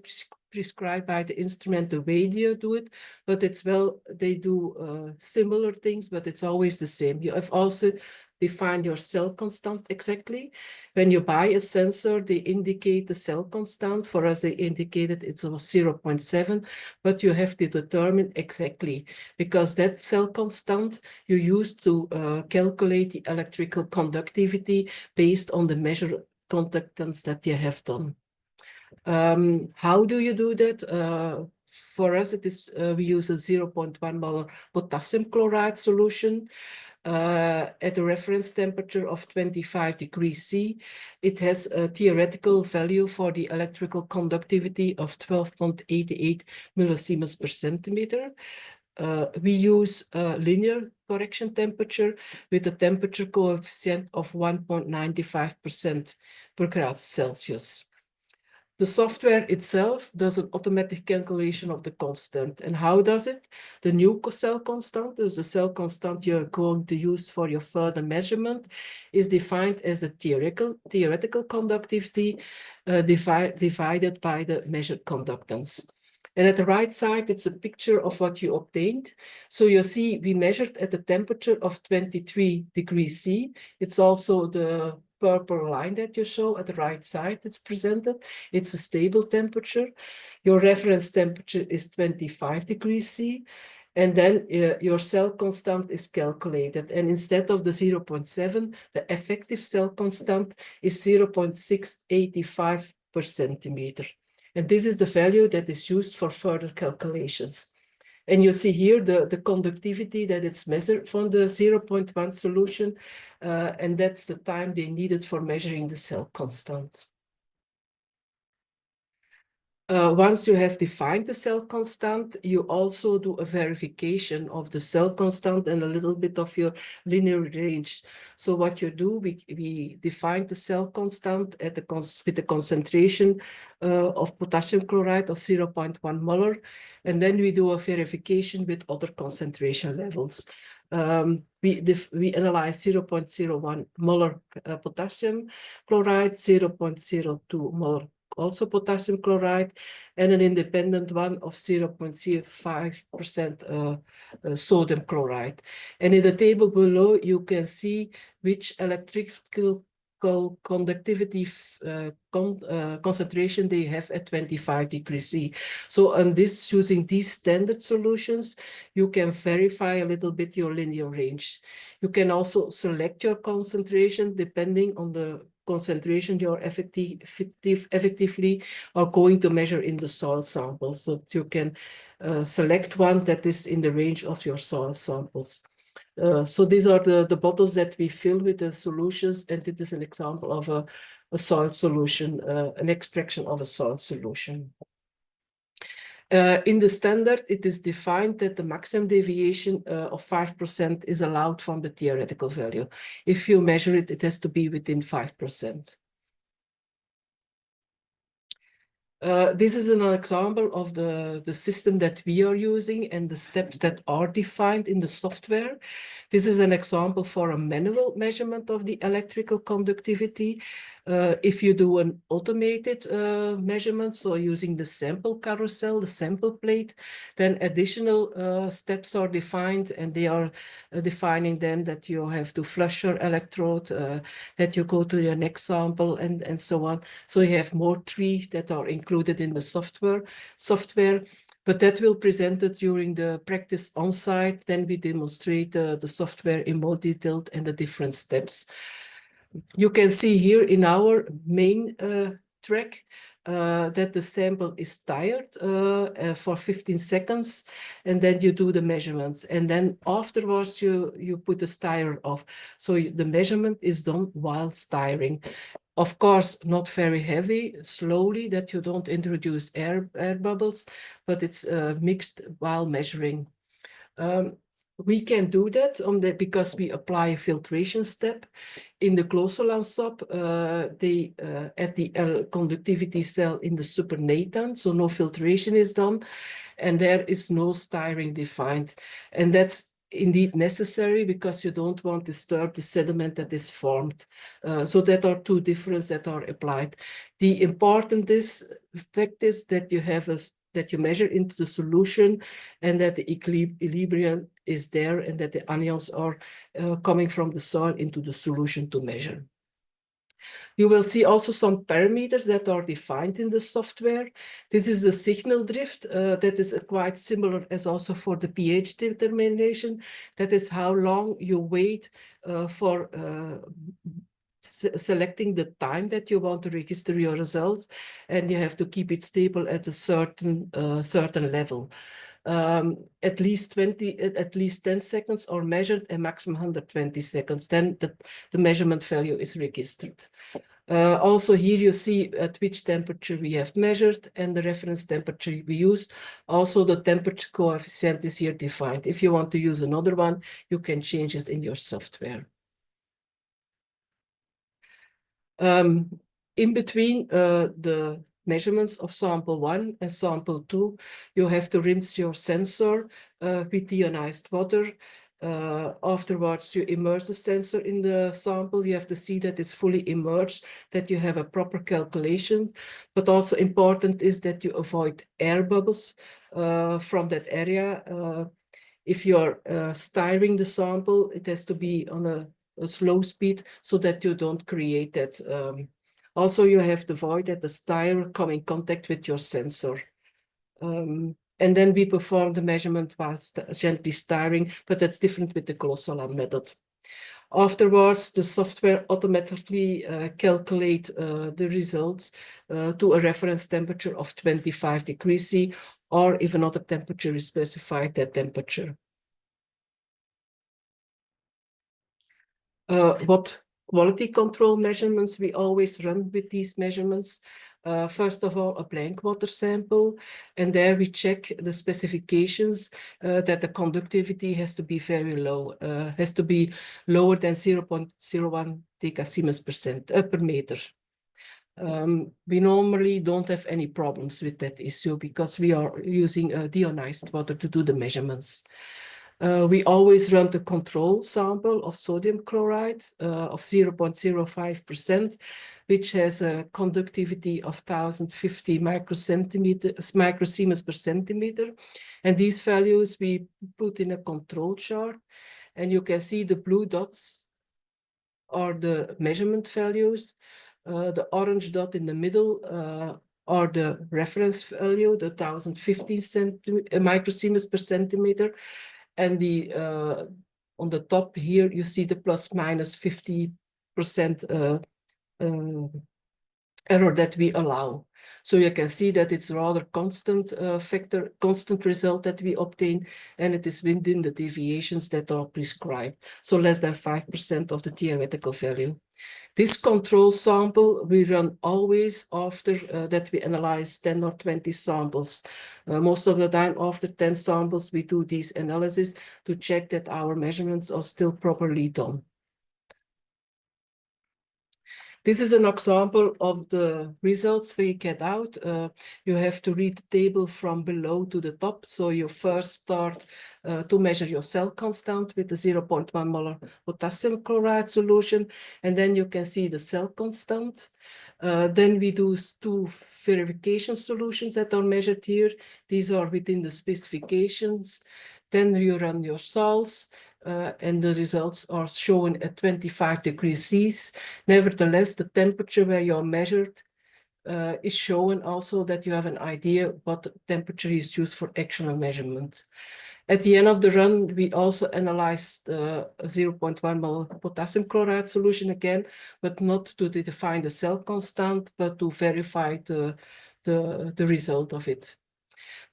prescribed by the instrument the way you do it, but they do similar things, but it's always the same. You have also define your cell constant exactly. When you buy a sensor, they indicate the cell constant. For us, they indicated it was 0.7, but you have to determine exactly, because that cell constant you use to calculate the electrical conductivity based on the measured conductance that you have done. How do you do that? For us, it is we use a 0.1 molar potassium chloride solution. At a reference temperature of 25 degrees C. It has a theoretical value for the electrical conductivity of 12.88 millisiemens per centimeter. We use linear correction temperature with a temperature coefficient of 1.95% per grade Celsius. The software itself does an automatic calculation of the constant. And how does it? The new cell constant, is the cell constant you're going to use for your further measurement, is defined as a theoretical conductivity divided by the measured conductance. And at the right side, it's a picture of what you obtained. So you see, we measured at a temperature of 23 degrees C. It's also the purple line that you show at the right side that's presented. It's a stable temperature. Your reference temperature is 25 degrees C. And then your cell constant is calculated. And instead of the 0.7, the effective cell constant is 0.685 per centimeter. And this is the value that is used for further calculations. And you see here the conductivity that it's measured from the 0.1 solution, and that's the time they needed for measuring the cell constant. Once you have defined the cell constant, you also do a verification of the cell constant and a little bit of your linear range. So what you do, we define the cell constant at with the concentration of potassium chloride of 0.1 molar, and then we do a verification with other concentration levels. We analyze 0.01 molar potassium chloride, 0.02 molar also potassium chloride, and an independent one of 0.05% sodium chloride. And in the table below, you can see which electrical conductivity concentration they have at 25 degrees C. So on this, using these standard solutions, you can verify a little bit your linear range. You can also select your concentration depending on the concentration you're effectively are going to measure in the soil samples. So you can select one that is in the range of your soil samples. So these are the bottles that we fill with the solutions, and it is an example of a soil solution, an extraction of a soil solution. In the standard, it is defined that the maximum deviation of 5% is allowed from the theoretical value. If you measure it, it has to be within 5%. This is an example of the system that we are using and the steps that are defined in the software. This is an example for a manual measurement of the electrical conductivity. If you do an automated measurement, so using the sample carousel, the sample plate, then additional steps are defined, and they are defining then that you have to flush your electrode, that you go to your next sample, and so on. So you have more trees that are included in the software, but that will be presented during the practice on-site. Then we demonstrate the software in more detail and the different steps. You can see here in our main track that the sample is stirred for 15 seconds, and then you do the measurements. And then afterwards, you put the stirrer off. So the measurement is done while stirring. Of course, not very heavy, slowly, that you don't introduce air bubbles, but it's mixed while measuring. We can do that because we apply a filtration step. In the GLOSOLAN SOP, they add the conductivity cell in the supernatant, so no filtration is done, and there is no stirring defined. And that's indeed necessary because you don't want to disturb the sediment that is formed. So that are two differences that are applied. The important fact is that you have that you measure into the solution, and that the equilibrium is there, and that the anions are coming from the soil into the solution to measure. You will see also some parameters that are defined in the software. This is the signal drift that is quite similar as also for the pH determination. That is how long you wait for selecting the time that you want to register your results, and you have to keep it stable at a certain level. At least 10 seconds are measured, and maximum 120 seconds. Then the measurement value is registered. Also here you see at which temperature we have measured and the reference temperature we use. Also the temperature coefficient is here defined. If you want to use another one, you can change it in your software. In between the measurements of sample 1 and sample 2, you have to rinse your sensor with deionized water. Afterwards, you immerse the sensor in the sample. You have to see that it's fully immersed, that you have a proper calculation. But also important is that you avoid air bubbles from that area. If you're stirring the sample, it has to be on a slow speed so that you don't create that. Also, you have to avoid that the stirrer come in contact with your sensor. And then we perform the measurement while gently stirring, but that's different with the GLOSOLAN method. Afterwards, the software automatically calculate the results to a reference temperature of 25 degrees C, or if another temperature is specified, that temperature. What quality control measurements we always run with these measurements? First of all, a blank water sample, and there we check the specifications that the conductivity has to be very low, has to be lower than 0.01 decasiemens per meter. We normally don't have any problems with that issue because we are using deionized water to do the measurements. We always run the control sample of sodium chloride of 0.05%, which has a conductivity of 1050 microsiemens per centimeter. And these values we put in a control chart, and you can see the blue dots are the measurement values. The orange dot in the middle are the reference value, the 1050 microsiemens per centimeter. And on the top here, you see the plus minus 50% error that we allow. So you can see that it's rather constant constant result that we obtain, and it is within the deviations that are prescribed. So less than 5% of the theoretical value. This control sample we run always after that we analyze 10 or 20 samples. Most of the time after 10 samples, we do these analyses to check that our measurements are still properly done. This is an example of the results we get out. You have to read the table from below to the top. So you first start to measure your cell constant with the 0.1 molar potassium chloride solution, and then you can see the cell constant. Then we do 2 verification solutions that are measured here. These are within the specifications. Then you run your sols. And the results are shown at 25 degrees C. Nevertheless, the temperature where you're measured is shown also that you have an idea what temperature is used for actual measurement. At the end of the run, we also analyzed 0.1 mol potassium chloride solution again, but not to define the cell constant, but to verify the result of it.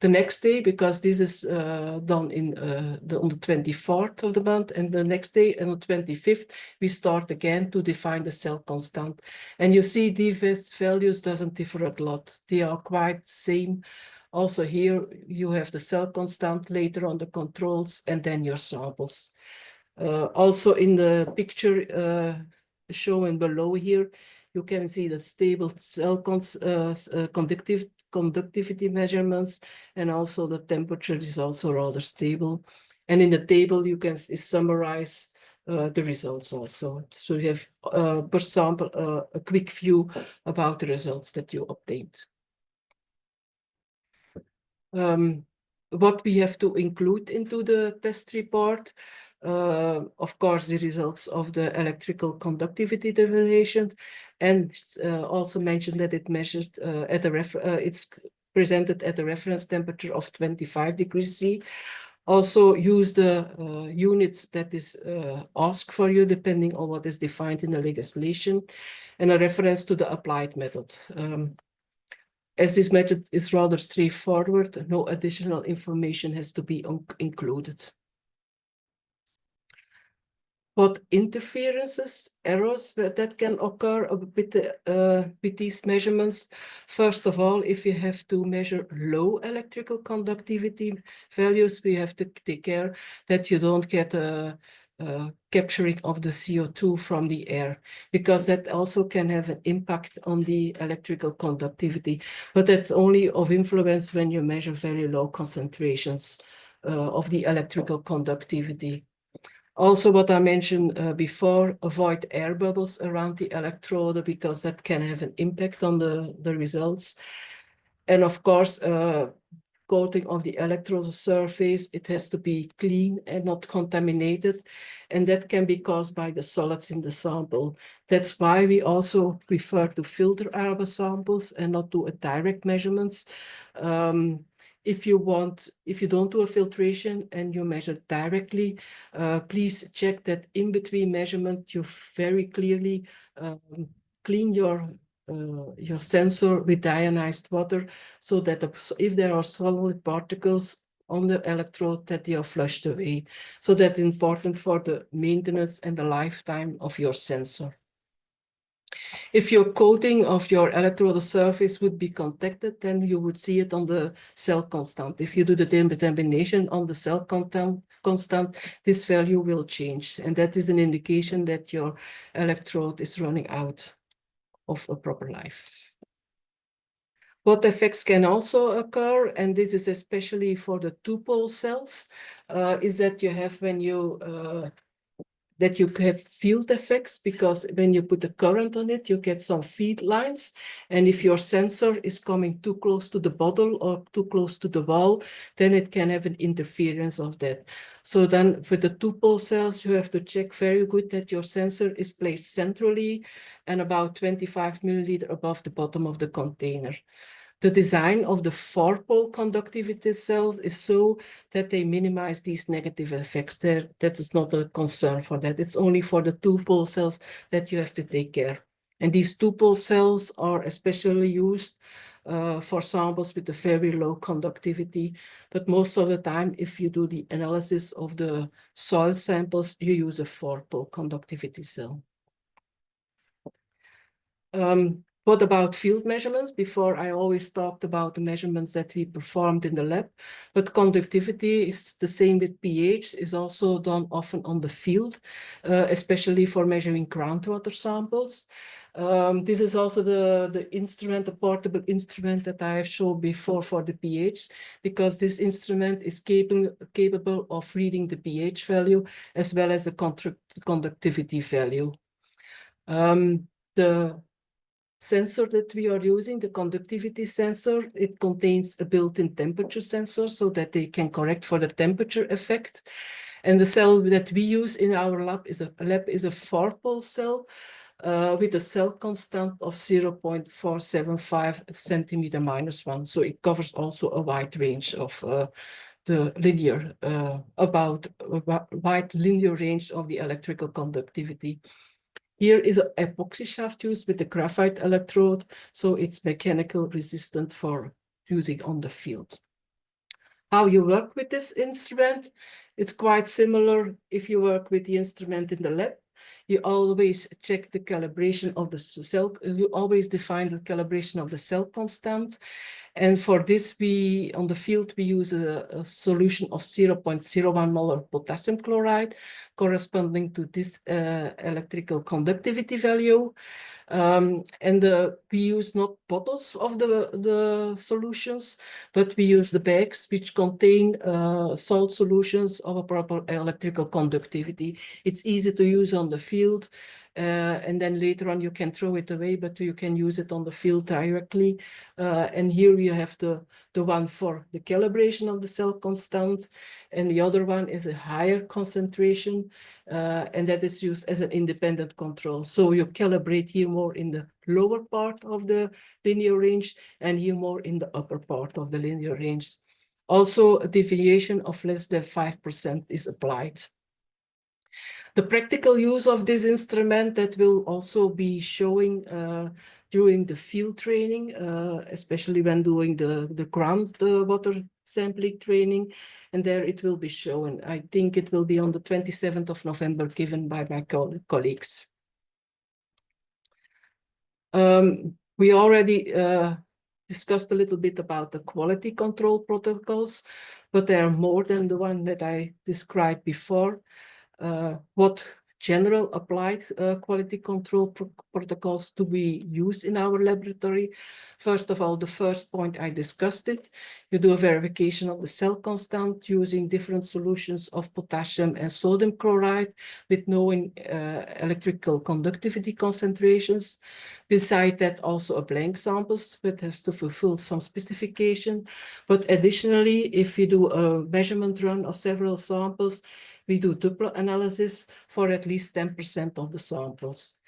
The next day, because this is done on the 24th of the month, and the next day, on the 25th, we start again to define the cell constant. And you see these values doesn't differ a lot. They are quite same. Also here, you have the cell constant, later on the controls, and then your samples. Also in the picture shown below here, you can see the stable cell conductivity measurements, and also the temperature is also rather stable. And in the table, you can summarize the results also. So you have, per sample, a quick view about the results that you obtained. What we have to include into the test report, of course, the results of the electrical conductivity determination, and also mentioned that it measured it's presented at a reference temperature of 25 degrees C. Also use the units that is asked for you depending on what is defined in the legislation, and a reference to the applied method. As this method is rather straightforward, no additional information has to be included. What interferences, errors that can occur with these measurements? First of all, if you have to measure low electrical conductivity values, we have to take care that you don't get a capturing of the CO2 from the air, because that also can have an impact on the electrical conductivity. But that's only of influence when you measure very low concentrations of the electrical conductivity. Also, what I mentioned before, avoid air bubbles around the electrode, because that can have an impact on the results. And of course, coating of the electrode surface, it has to be clean and not contaminated, and that can be caused by the solids in the sample. That's why we also prefer to filter our samples and not do a direct measurements. If you don't do a filtration and you measure directly, please check that in between measurement you very clearly clean your sensor with deionized water, so that if there are solid particles on the electrode, that they are flushed away. So that's important for the maintenance and the lifetime of your sensor. If your coating of your electrode surface would be contacted, then you would see it on the cell constant. If you do the determination on the cell constant, this value will change. And that is an indication that your electrode is running out of a proper life. What effects can also occur, and this is especially for the two-pole cells, is that you have field effects, because when you put a current on it, you get some feed lines. And if your sensor is coming too close to the bottle or too close to the wall, then it can have an interference of that. So then for the two-pole cells, you have to check very good that your sensor is placed centrally and about 25 milliliter above the bottom of the container. The design of the four-pole conductivity cells is so that they minimize these negative effects. That is not a concern for that. It's only for the two-pole cells that you have to take care. And these two-pole cells are especially used for samples with a very low conductivity. But most of the time, if you do the analysis of the soil samples, you use a four-pole conductivity cell. What about field measurements? Before, I always talked about the measurements that we performed in the lab, but conductivity is the same with pH, is also done often on the field, especially for measuring groundwater samples. This is also the instrument, the portable instrument that I have shown before for the pH, because this instrument is capable of reading the pH value as well as the conductivity value. The sensor that we are using, the conductivity sensor, it contains a built-in temperature sensor so that they can correct for the temperature effect. And the cell that we use in our lab is a 4-pole cell with a cell constant of 0.475 centimeter minus 1. So it covers also a wide range of the linear, about a wide linear range of the electrical conductivity. Here is an epoxy shaft used with the graphite electrode, so it's mechanical resistant for using on the field. How you work with this instrument, it's quite similar if you work with the instrument in the lab. You always check the calibration of the cell, you always define the calibration of the cell constant. And for this, on the field, we use a solution of 0.01 molar potassium chloride corresponding to this electrical conductivity value. We use not bottles of the solutions, but we use the bags which contain salt solutions of a proper electrical conductivity. It's easy to use on the field. And then later on you can throw it away, but you can use it on the field directly. And here you have the one for the calibration of the cell constant, and the other one is a higher concentration, and that is used as an independent control. So you calibrate here more in the lower part of the linear range, and here more in the upper part of the linear range. Also, a deviation of less than 5% is applied. The practical use of this instrument that will also be showing during the field training, especially when doing the groundwater sampling training, and there it will be shown. I think it will be on the 27th of November, given by my colleagues. We already discussed a little bit about the quality control protocols, but there are more than the one that I described before. What general applied quality control protocols do we use in our laboratory? First of all, the first point I discussed it. You do a verification of the cell constant using different solutions of potassium and sodium chloride with knowing electrical conductivity concentrations. Beside that, also a blank samples, but has to fulfill some specification. But additionally, if we do a measurement run of several samples, we do Duplo analysis for at least 10% of the samples.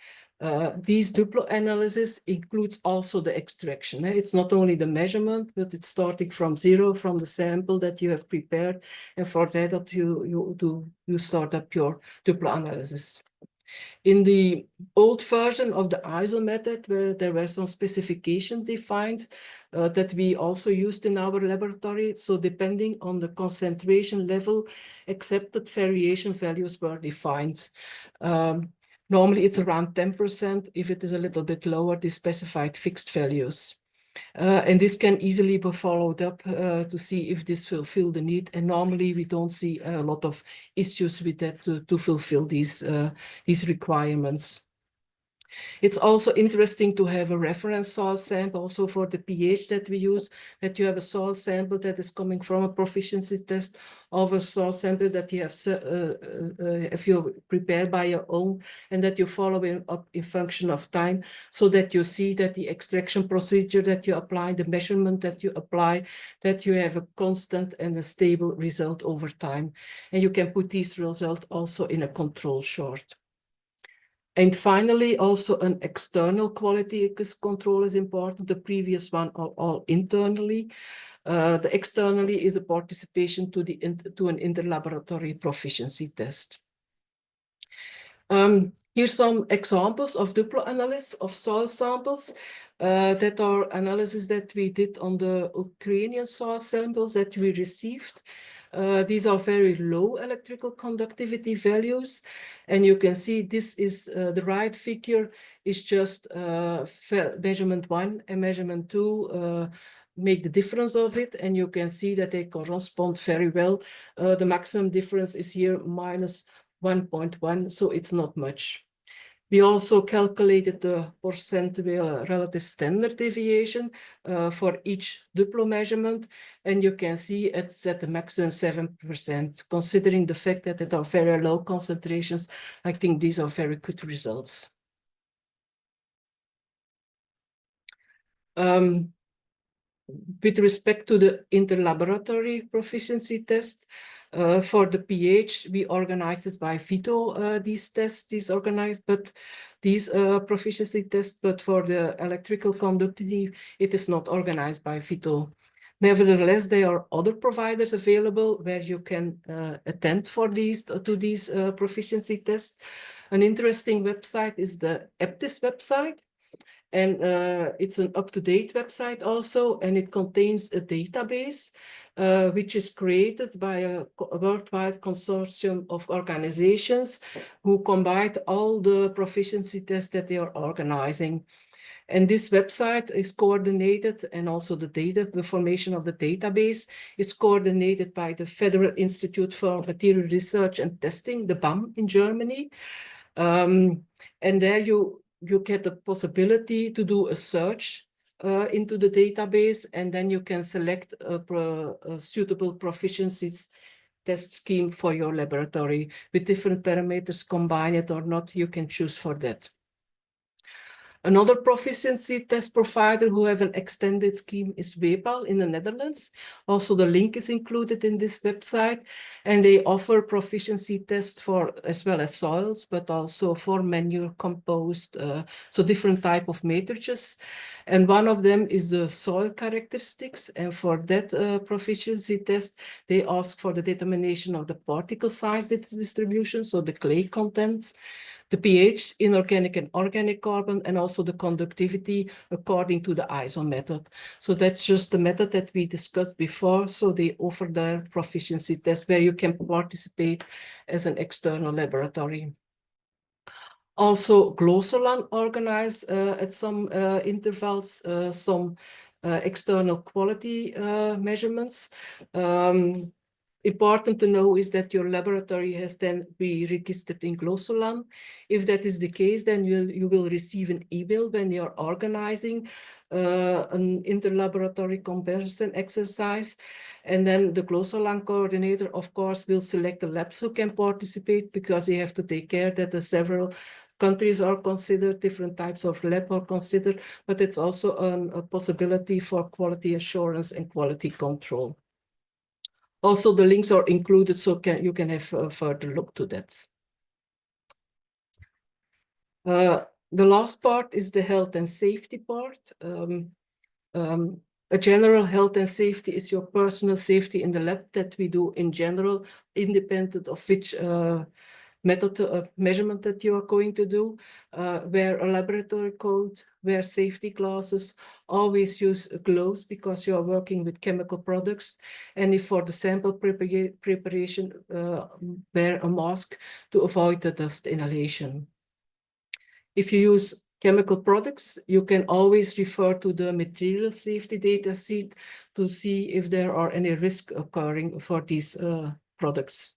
These Duplo analysis includes also the extraction. It's not only the measurement, but it's starting from zero from the sample that you have prepared. And for that, you start up your Duplo analysis. In the old version of the ISO method, where there were some specifications defined that we also used in our laboratory. So depending on the concentration level, accepted variation values were defined. Normally it's around 10%. If it is a little bit lower, the specified fixed values. And this can easily be followed up to see if this fulfill the need. And normally we don't see a lot of issues with that to fulfill these requirements. It's also interesting to have a reference soil sample also for the pH that we use, that you have a soil sample that is coming from a proficiency test of a soil sample that you have, if you prepare by your own, and that you follow it up in function of time, so that you see that the extraction procedure that you apply, the measurement that you apply, that you have a constant and a stable result over time. And you can put these results also in a control chart. And finally, also an external quality control is important. The previous one are all internally. The externally is a participation to an interlaboratory proficiency test. Here's some examples of Duplo analysis of soil samples that are analysis that we did on the Ukrainian soil samples that we received. These are very low electrical conductivity values. And you can see this is the right figure is just measurement 1 and measurement 2 make the difference of it, and you can see that they correspond very well. The maximum difference is here minus 1.1, so it's not much. We also calculated the percentile relative standard deviation for each Duplo measurement, and you can see it's at the maximum 7%. Considering the fact that it are very low concentrations, I think these are very good results. With respect to the interlaboratory proficiency test, for the pH, we organized it by FAO, these tests, these proficiency tests, but for the electrical conductivity, it is not organized by FAO. Nevertheless, there are other providers available where you can attend to these proficiency tests. An interesting website is the EPTIS website. And it's an up-to-date website also, and it contains a database which is created by a worldwide consortium of organizations who combine all the proficiency tests that they are organizing. And this website is coordinated, and also the formation of the database is coordinated by the Federal Institute for Material Research and Testing, the BAM in Germany. And there you get the possibility to do a search into the database, and then you can select a suitable proficiencies test scheme for your laboratory with different parameters, combine it or not, you can choose for that. Another proficiency test provider who have an extended scheme is WEPAL in the Netherlands. Also, the link is included in this website, and they offer proficiency tests for as well as soils, but also for manure, compost, so different type of matrices. And one of them is the soil characteristics, and for that proficiency test, they ask for the determination of the particle size distribution, so the clay contents, the pH, inorganic and organic carbon, and also the conductivity according to the ISO method. So that's just the method that we discussed before. So they offer their proficiency test where you can participate as an external laboratory. Also, GLOSOLAN organize at some intervals some external quality measurements. Important to know is that your laboratory has then be registered in GLOSOLAN. If that is the case, then you will receive an email when you're organizing an interlaboratory comparison exercise. And then the GLOSOLAN coordinator, of course, will select the labs who can participate, because they have to take care that the several countries are considered, different types of lab are considered, but it's also a possibility for quality assurance and quality control. Also, the links are included, so you can have a further look to that. The last part is the health and safety part. A general health and safety is your personal safety in the lab that we do in general, independent of which method measurement that you are going to do. Wear a laboratory coat, wear safety glasses, always use gloves because you are working with chemical products. And if for the sample preparation, wear a mask to avoid the dust inhalation. If you use chemical products, you can always refer to the material safety data sheet to see if there are any risks occurring for these products.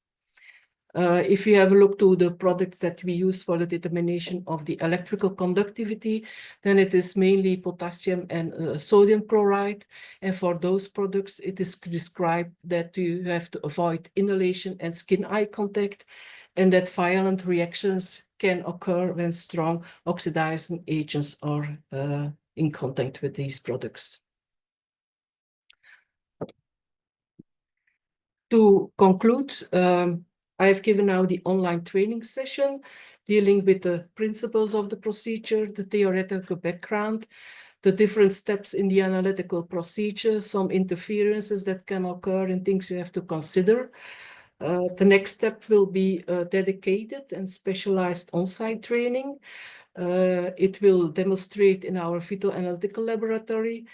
If you have a look to the products that we use for the determination of the electrical conductivity, then it is mainly potassium and sodium chloride. And for those products, it is described that you have to avoid inhalation and skin-eye contact, and that violent reactions can occur when strong oxidizing agents are in contact with these products. To conclude, I have given now the online training session dealing with the principles of the procedure, the theoretical background, the different steps in the analytical procedure, some interferences that can occur and things you have to consider. The next step will be dedicated and specialized on-site training. It will demonstrate in our phytoanalytical laboratory,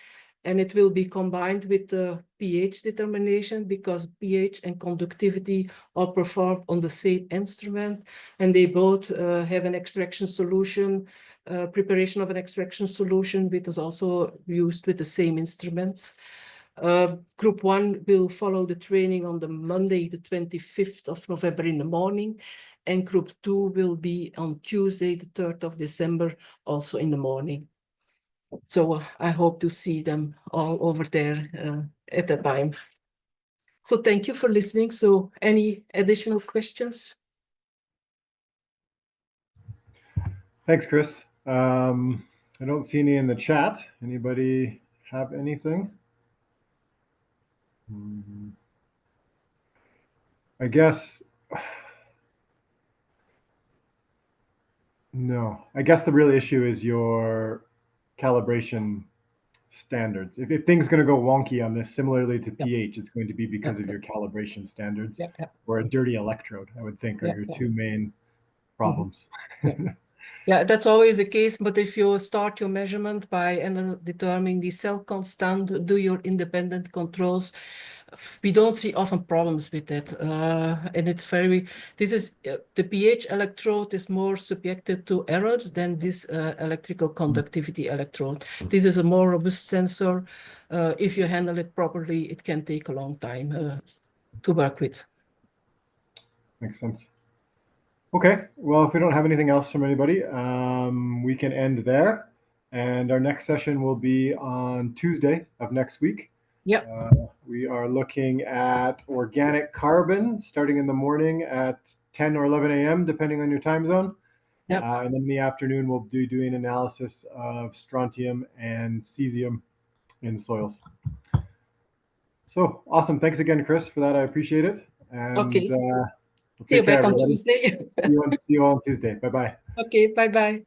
and it will be combined with the pH determination, because pH and conductivity are performed on the same instrument, and they both have an extraction solution preparation of an extraction solution, which is also used with the same instruments. Group 1 will follow the training on the Monday, the 25th of November in the morning, and Group 2 will be on Tuesday, the 3rd of December, also in the morning. So I hope to see them all over there at that time. So thank you for listening. So any additional questions?
Thanks, Chris. I don't see any in the chat. Anybody have anything? I guess, no. I guess the real issue is your calibration standards. If things going to go wonky on this, similarly to pH, it's going to be because of your calibration standards or a dirty electrode, I would think, are your two main problems.
Yeah, that's always the case. But if you start your measurement by determining the cell constant, do your independent controls, we don't see often problems with it. And it's the pH electrode is more subjected to errors than this electrical conductivity electrode. This is a more robust sensor. If you handle it properly, it can take a long time to work with.
Makes sense. Okay, well, if we don't have anything else from anybody, we can end there. And our next session will be on Tuesday of next week.
Yep.
We are looking at organic carbon starting in the morning at 10 or 11 a.m., depending on your time zone.
Yep.
And then in the afternoon, we'll be doing analysis of strontium and cesium in soils. So awesome. Thanks again, Chris, for that. I appreciate it. And
okay.
We'll
see you back
care,
on
everybody.
Tuesday.
See you on Tuesday. Bye-bye.
Okay, bye-bye.